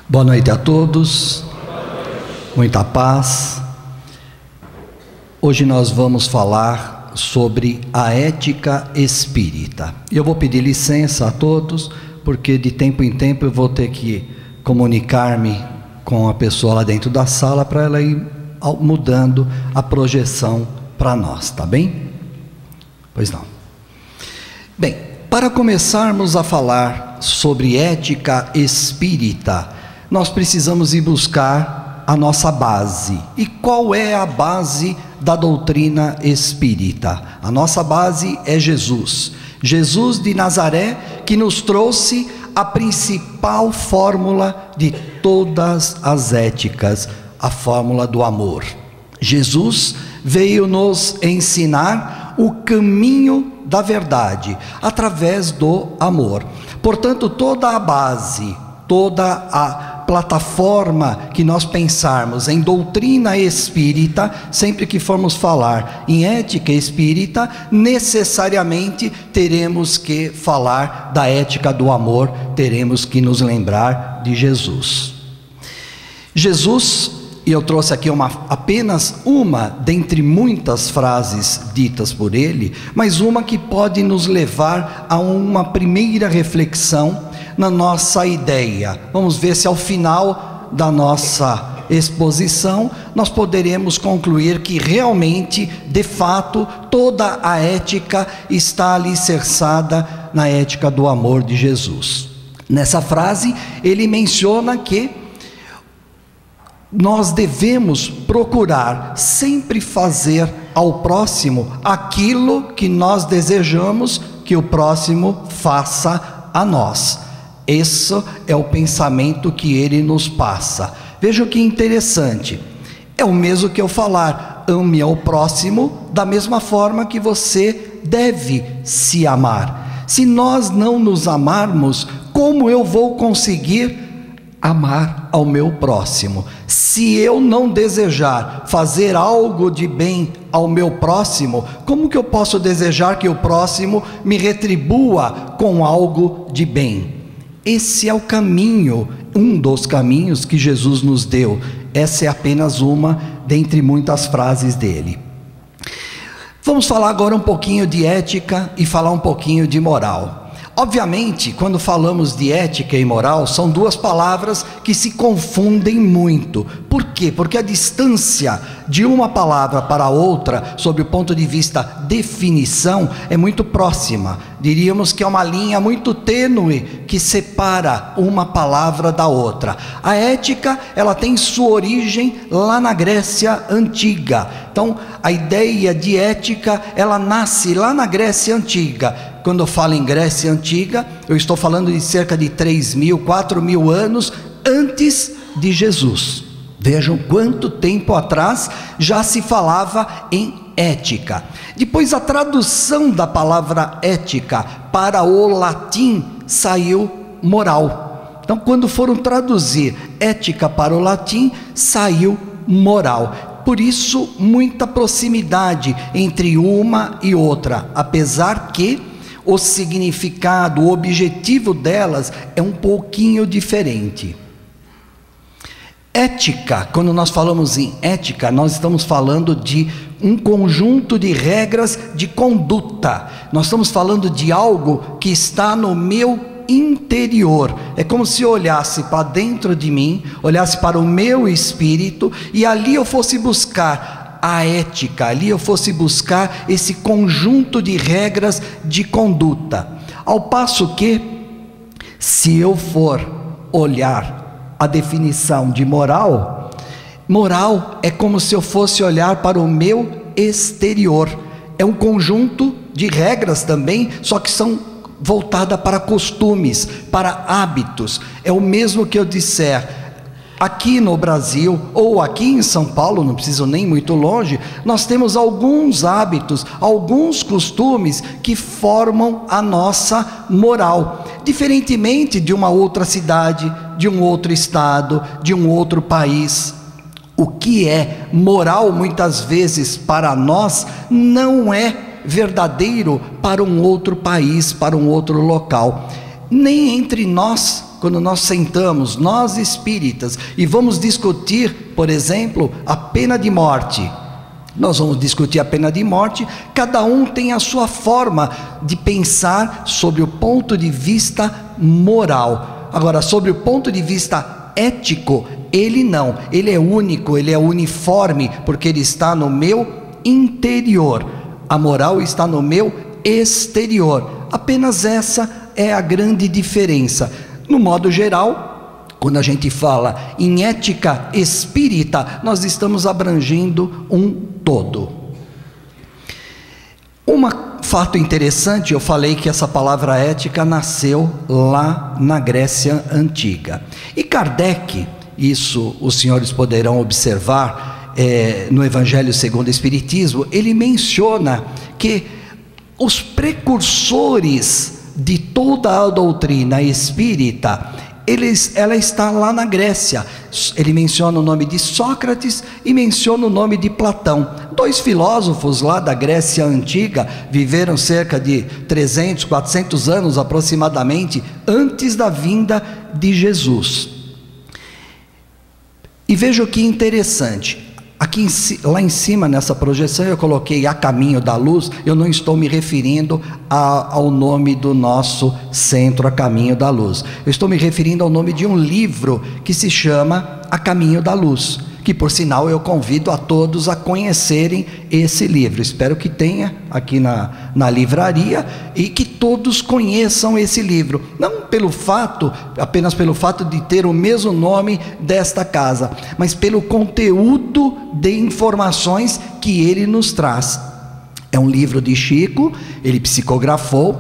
Boa noite a todos, muita paz. Hoje nós vamos falar sobre a ética espírita. Eu vou pedir licença a todos, porque de tempo em tempo eu vou ter que comunicar-me com a pessoa lá dentro da sala para ela ir mudando a projeção para nós, tá bem? Pois não. Bem, para começarmos a falar sobre ética espírita, nós precisamos ir buscar a nossa base. E qual é a base da doutrina espírita? A nossa base é Jesus. Jesus de Nazaré, que nos trouxe a principal fórmula de todas as éticas, a fórmula do amor. Jesus veio nos ensinar o caminho da verdade, através do amor. Portanto, toda a base, toda a plataforma que nós pensarmos em doutrina espírita, sempre que formos falar em ética espírita, necessariamente teremos que falar da ética do amor, teremos que nos lembrar de Jesus. Jesus, e eu trouxe aqui apenas uma dentre muitas frases ditas por ele, mas uma que pode nos levar a uma primeira reflexão na nossa ideia. Vamos ver se ao final da nossa exposição nós poderemos concluir que realmente, de fato, toda a ética está alicerçada na ética do amor de Jesus. Nessa frase ele menciona que nós devemos procurar sempre fazer ao próximo aquilo que nós desejamos que o próximo faça a nós. Esse é o pensamento que ele nos passa. Vejam que interessante. É o mesmo que eu falar: ame ao próximo da mesma forma que você deve se amar. Se nós não nos amarmos, como eu vou conseguir amar ao meu próximo? Se eu não desejar fazer algo de bem ao meu próximo, como que eu posso desejar que o próximo me retribua com algo de bem? Esse é o caminho, um dos caminhos que Jesus nos deu. Essa é apenas uma dentre muitas frases dele. Vamos falar agora um pouquinho de ética e falar um pouquinho de moral. Obviamente, quando falamos de ética e moral, são duas palavras que se confundem muito. Por quê? Porque a distância de uma palavra para a outra, sob o ponto de vista definição, é muito próxima. Diríamos que é uma linha muito tênue que separa uma palavra da outra. A ética, ela tem sua origem lá na Grécia Antiga. Então, a ideia de ética, ela nasce lá na Grécia Antiga. Quando eu falo em Grécia Antiga, eu estou falando de cerca de 3.000, 4.000 anos antes de Jesus. Vejam quanto tempo atrás já se falava em ética. Depois a tradução da palavra ética para o latim saiu moral. Então, quando foram traduzir ética para o latim, saiu moral. Por isso, muita proximidade entre uma e outra, apesar que o significado, o objetivo delas é um pouquinho diferente. Ética, quando nós falamos em ética, nós estamos falando de um conjunto de regras de conduta. Nós estamos falando de algo que está no meu interior. É como se eu olhasse para dentro de mim, olhasse para o meu espírito e ali eu fosse buscar a ética, ali eu fosse buscar esse conjunto de regras de conduta. Ao passo que, se eu for olhar a definição de moral, moral é como se eu fosse olhar para o meu exterior. É um conjunto de regras também, só que são voltadas para costumes, para hábitos. É o mesmo que eu disser: aqui no Brasil, ou aqui em São Paulo, não preciso nem muito longe, nós temos alguns hábitos, alguns costumes que formam a nossa moral, diferentemente de uma outra cidade, de um outro estado, de um outro país. O que é moral muitas vezes para nós não é verdadeiro para um outro país, para um outro local. Nem entre nós quando nós sentamos, nós espíritas, e vamos discutir, por exemplo, a pena de morte, nós vamos discutir a pena de morte, cada um tem a sua forma de pensar sobre o ponto de vista moral. Agora, sobre o ponto de vista ético, ele não, ele é único, ele é uniforme, porque ele está no meu interior, a moral está no meu exterior. Apenas essa é a grande diferença. No modo geral, quando a gente fala em ética espírita, nós estamos abrangendo um todo. Um fato interessante, eu falei que essa palavra ética nasceu lá na Grécia Antiga. E Kardec, isso os senhores poderão observar no Evangelho segundo o Espiritismo, ele menciona que os precursores de toda a doutrina espírita, ela está lá na Grécia. Ele menciona o nome de Sócrates e menciona o nome de Platão. Dois filósofos lá da Grécia Antiga, viveram cerca de 300, 400 anos aproximadamente, antes da vinda de Jesus. E veja que interessante, aqui lá em cima nessa projeção eu coloquei A Caminho da Luz. Eu não estou me referindo ao nome do nosso centro, A Caminho da Luz. Eu estou me referindo ao nome de um livro que se chama A Caminho da Luz, que por sinal eu convido a todos a conhecerem esse livro. Espero que tenha aqui na livraria e que todos conheçam esse livro, não apenas pelo fato de ter o mesmo nome desta casa, mas pelo conteúdo de informações que ele nos traz. É um livro de Chico, ele psicografou,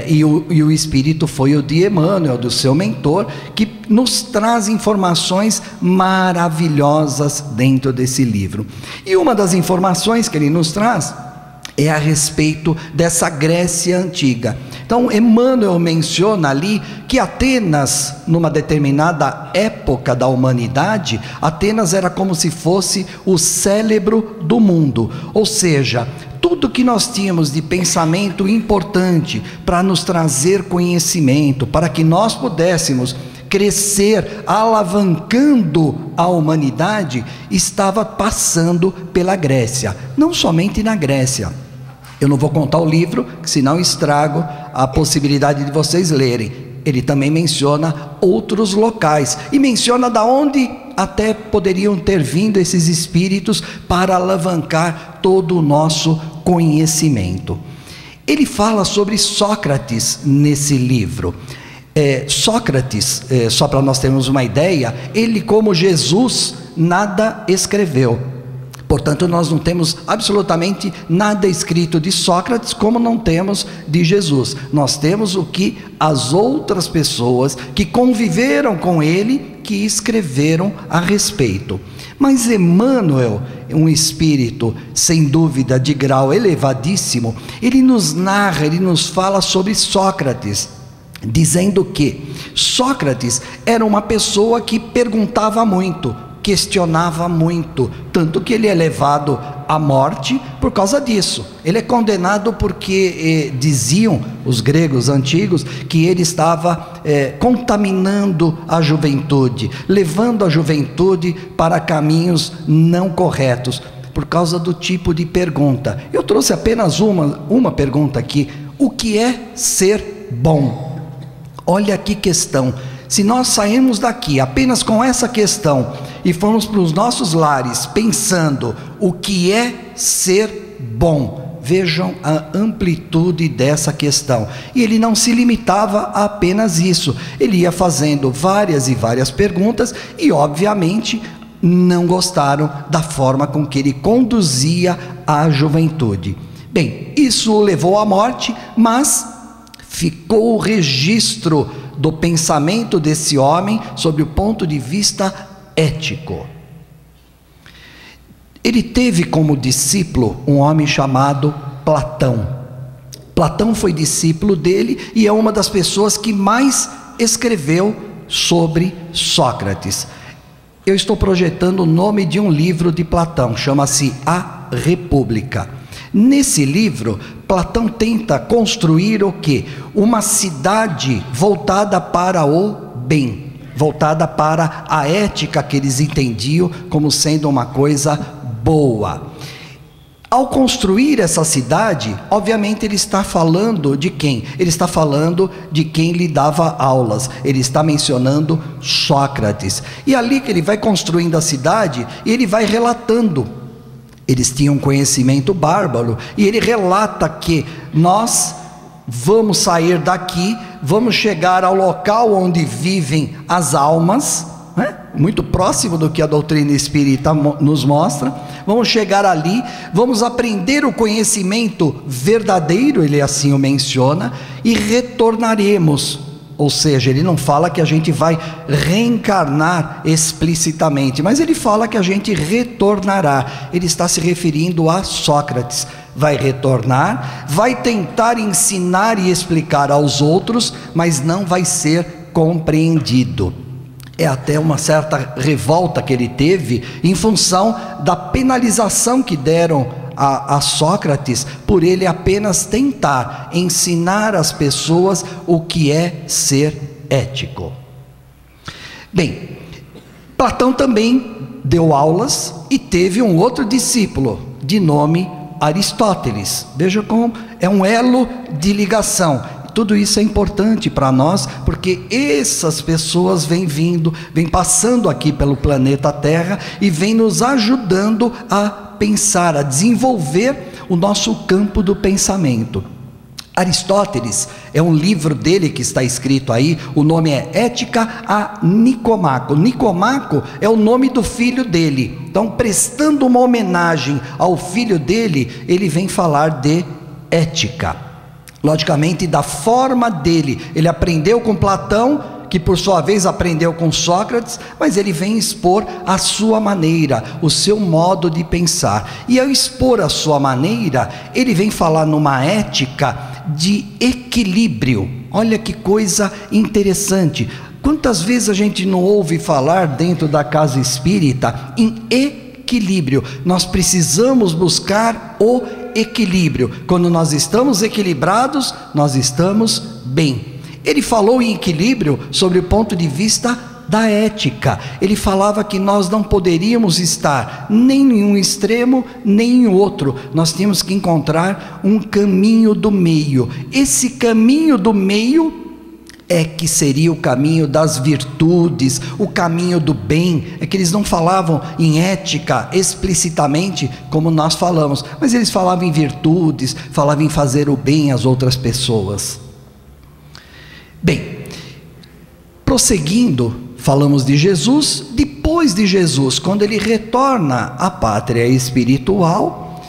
e o espírito foi o de Emmanuel, do seu mentor, que nos traz informações maravilhosas dentro desse livro. E uma das informações que ele nos traz é a respeito dessa Grécia Antiga. Então Emmanuel menciona ali que Atenas, numa determinada época da humanidade, Atenas era como se fosse o cérebro do mundo, ou seja, tudo que nós tínhamos de pensamento importante para nos trazer conhecimento, para que nós pudéssemos crescer alavancando a humanidade, estava passando pela Grécia. Não somente na Grécia. Eu não vou contar o livro, senão estrago a possibilidade de vocês lerem. Ele também menciona outros locais e menciona da onde até poderiam ter vindo esses espíritos para alavancar todo o nosso conhecimento. Ele fala sobre Sócrates nesse livro. Sócrates, só para nós termos uma ideia, ele, como Jesus, nada escreveu. Portanto, nós não temos absolutamente nada escrito de Sócrates, como não temos de Jesus. Nós temos o que as outras pessoas que conviveram com ele, que escreveram a respeito. Mas Emmanuel, um espírito sem dúvida de grau elevadíssimo, ele nos narra, ele nos fala sobre Sócrates, dizendo que Sócrates era uma pessoa que perguntava muito, questionava muito, tanto que ele é levado à morte por causa disso. Ele é condenado porque diziam os gregos antigos que ele estava contaminando a juventude, levando a juventude para caminhos não corretos, por causa do tipo de pergunta. Eu trouxe apenas uma pergunta aqui: o que é ser bom? Olha que questão. Se nós sairmos daqui apenas com essa questão e formos para os nossos lares pensando o que é ser bom, vejam a amplitude dessa questão. E ele não se limitava a apenas isso, ele ia fazendo várias e várias perguntas e obviamente não gostaram da forma com que ele conduzia a juventude. Bem, isso o levou à morte, mas ficou o registro do pensamento desse homem sob o ponto de vista ético. Ele teve como discípulo um homem chamado Platão. Platão foi discípulo dele e é uma das pessoas que mais escreveu sobre Sócrates. Eu estou projetando o nome de um livro de Platão, chama-se A República. Nesse livro, Platão tenta construir o quê? Uma cidade voltada para o bem, voltada para a ética que eles entendiam como sendo uma coisa boa. Ao construir essa cidade, obviamente ele está falando de quem? Ele está falando de quem lhe dava aulas, ele está mencionando Sócrates. E ali que ele vai construindo a cidade, ele vai relatando. Eles tinham um conhecimento bárbaro, e ele relata que nós vamos sair daqui, vamos chegar ao local onde vivem as almas, né? Muito próximo do que a doutrina espírita nos mostra. Vamos chegar ali, vamos aprender o conhecimento verdadeiro, ele assim o menciona, e retornaremos. Ou seja, ele não fala que a gente vai reencarnar explicitamente, mas ele fala que a gente retornará. Ele está se referindo a Sócrates. Vai retornar, vai tentar ensinar e explicar aos outros, mas não vai ser compreendido. É até uma certa revolta que ele teve em função da penalização que deram a Sócrates, por ele apenas tentar ensinar às pessoas o que é ser ético. Bem, Platão também deu aulas e teve um outro discípulo de nome Aristóteles. Veja como é um elo de ligação. Tudo isso é importante para nós, porque essas pessoas vêm passando aqui pelo planeta Terra e vêm nos ajudando a pensar, a desenvolver o nosso campo do pensamento. Aristóteles, é um livro dele que está escrito aí, o nome é Ética a Nicomaco. Nicomaco é o nome do filho dele. Então, prestando uma homenagem ao filho dele, ele vem falar de ética. Logicamente, da forma dele. Ele aprendeu com Platão, que por sua vez aprendeu com Sócrates, mas ele vem expor a sua maneira, o seu modo de pensar. E ao expor a sua maneira, ele vem falar numa ética de equilíbrio. Olha que coisa interessante. Quantas vezes a gente não ouve falar dentro da casa espírita em equilíbrio? Nós precisamos buscar o equilíbrio. Quando nós estamos equilibrados, nós estamos bem. Ele falou em equilíbrio sobre o ponto de vista da ética. Ele falava que nós não poderíamos estar nem em um extremo, nem em outro. Nós tínhamos que encontrar um caminho do meio. Esse caminho do meio é que seria o caminho das virtudes, o caminho do bem. É que eles não falavam em ética explicitamente como nós falamos, mas eles falavam em virtudes, falavam em fazer o bem às outras pessoas. Bem, prosseguindo, falamos de Jesus. Depois de Jesus, quando ele retorna à pátria espiritual,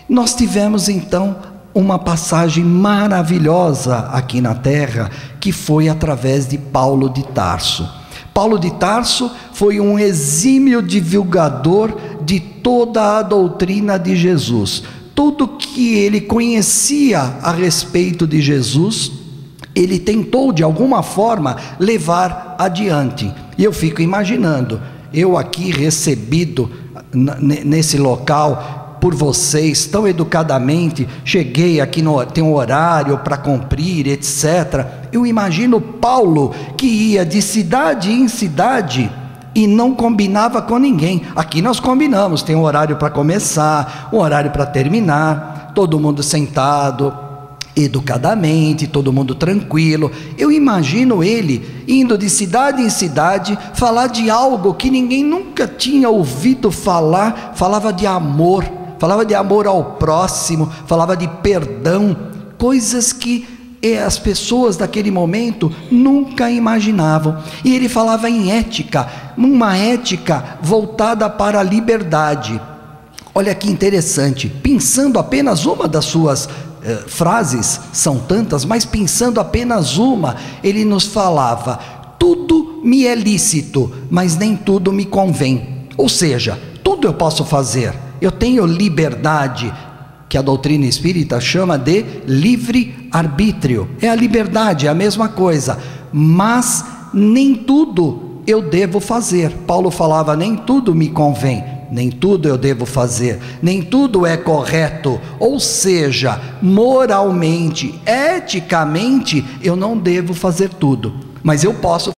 nós tivemos então uma passagem maravilhosa aqui na terra, que foi através de Paulo de Tarso. Paulo de Tarso foi um exímio divulgador de toda a doutrina de Jesus. Tudo que ele conhecia a respeito de Jesus, ele tentou de alguma forma levar adiante. E eu fico imaginando, eu aqui recebido nesse local por vocês, tão educadamente, cheguei aqui, tem um horário para cumprir, etc. Eu imagino Paulo, que ia de cidade em cidade e não combinava com ninguém. Aqui nós combinamos, tem um horário para começar, um horário para terminar, todo mundo sentado, educadamente, todo mundo tranquilo. Eu imagino ele indo de cidade em cidade, falar de algo que ninguém nunca tinha ouvido falar. Falava de amor ao próximo, falava de perdão, coisas que as pessoas daquele momento nunca imaginavam. E ele falava em ética, uma ética voltada para a liberdade. Olha que interessante, pensando apenas uma das suas frases, são tantas, mas pensando apenas uma, ele nos falava: tudo me é lícito, mas nem tudo me convém. Ou seja, tudo eu posso fazer, eu tenho liberdade, que a doutrina espírita chama de livre-arbítrio. É a liberdade, é a mesma coisa, mas nem tudo eu devo fazer. Paulo falava: nem tudo me convém, nem tudo eu devo fazer, nem tudo é correto. Ou seja, moralmente, eticamente, eu não devo fazer tudo, mas eu posso